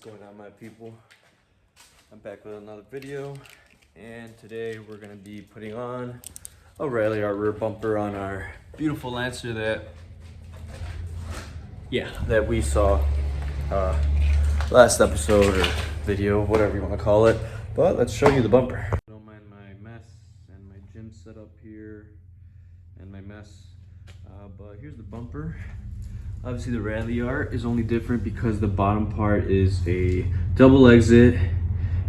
What's going on, my people? I'm back with another video, and today we're going to be putting on a Ralliart rear bumper on our beautiful Lancer that we saw last episode or video, whatever you want to call it. But let's show you the bumper. Don't mind my mess and my gym setup here and my mess, but here's the bumper. Obviously the Ralliart is only different because the bottom part is a double exit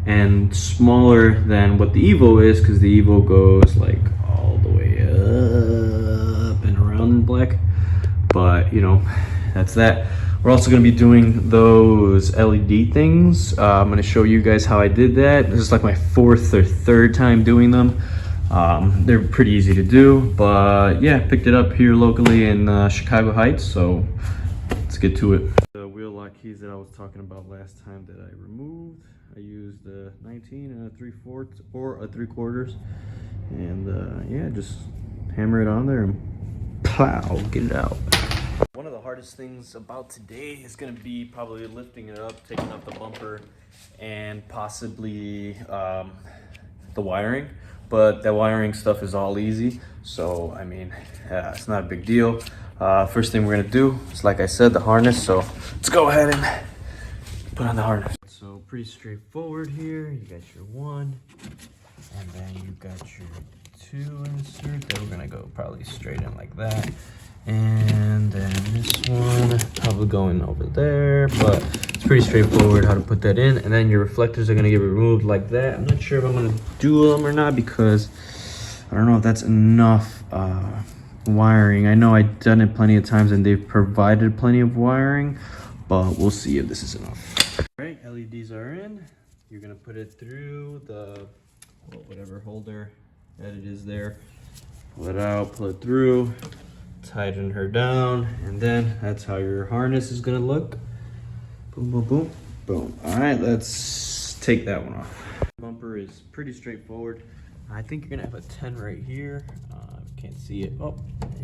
and smaller than what the Evo is, because the Evo goes like all the way up and around in black. But you know, that's that. We're also going to be doing those LED things. I'm going to show you guys how I did that. This is like my fourth or third time doing them. They're pretty easy to do, but yeah, picked it up here locally in Chicago Heights, so let's get to it. The wheel lock keys that I was talking about last time that I removed, I used a 19 and a 3/4 or a 3/4, and yeah, just hammer it on there and plow, get it out. One of the hardest things about today is going to be probably lifting it up, taking up the bumper, and possibly the wiring. But that wiring stuff is all easy, so I mean, it's not a big deal. First thing we're gonna do is, like I said, the harness. So let's go ahead and put on the harness. So pretty straightforward here. You got your one, and then you got your two insert. Then we're gonna go probably straight in like that. And then this one probably going over there, but it's pretty straightforward how to put that in. And then your reflectors are gonna get removed like that. I'm not sure if I'm gonna do them or not, because I don't know if that's enough wiring. I know I've done it plenty of times and they've provided plenty of wiring, but we'll see if this is enough. All right, LEDs are in. You're gonna put it through the whatever holder that it is there. Pull it out, pull it through, tighten her down, and then that's how your harness is gonna look. Boom, boom, boom, boom. All right, let's take that one off. Bumper is pretty straightforward. I think you're gonna have a 10 right here. Can't see it. Oh,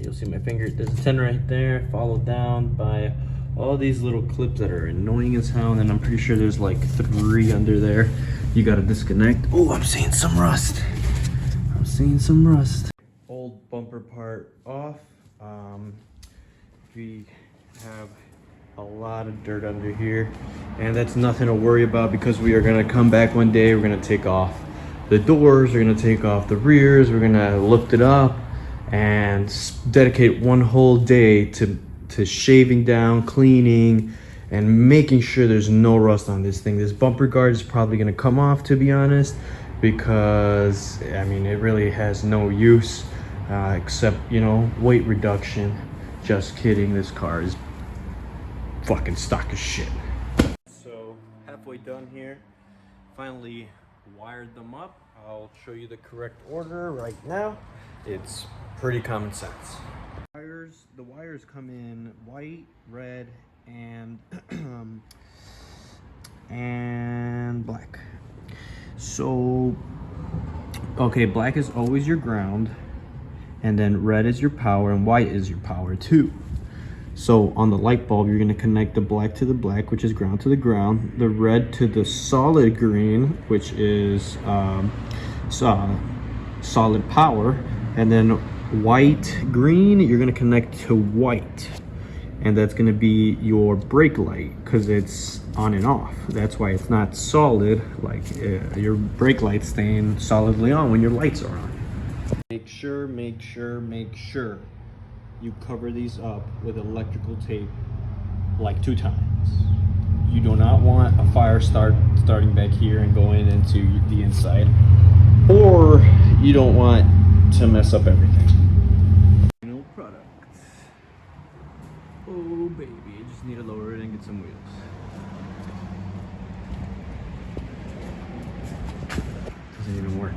you'll see my finger. There's a 10 right there, followed down by all these little clips that are annoying as hell, and I'm pretty sure there's like 3 under there. You gotta disconnect. Oh, I'm seeing some rust. I'm seeing some rust. Old bumper part off. We have a lot of dirt under here, and that's nothing to worry about, because we are gonna come back one day. We're gonna take off the doors, we're gonna take off the rears, we're gonna lift it up and dedicate one whole day to shaving down, cleaning, and making sure there's no rust on this thing. This bumper guard is probably gonna come off, to be honest, because I mean, it really has no use except, you know, weight reduction. Just kidding, this car is fucking stock as shit. So halfway done here, finally wired them up. I'll show you the correct order right now. It's pretty common sense. The wires come in white, red, and and black. So okay, black is always your ground, and then red is your power, and white is your power too. So on the light bulb, you're going to connect the black to the black, which is ground to the ground, the red to the solid green, which is solid power, and then white green, you're going to connect to white, and that's going to be your brake light, because it's on and off. That's why it's not solid, like your brake light's staying solidly on when your lights are on. Make sure you cover these up with electrical tape like 2 times. You do not want a fire starting back here and going into the inside, or you don't want to mess up everything. Final product. Oh baby, you just need to lower it and get some wheels. Doesn't even work.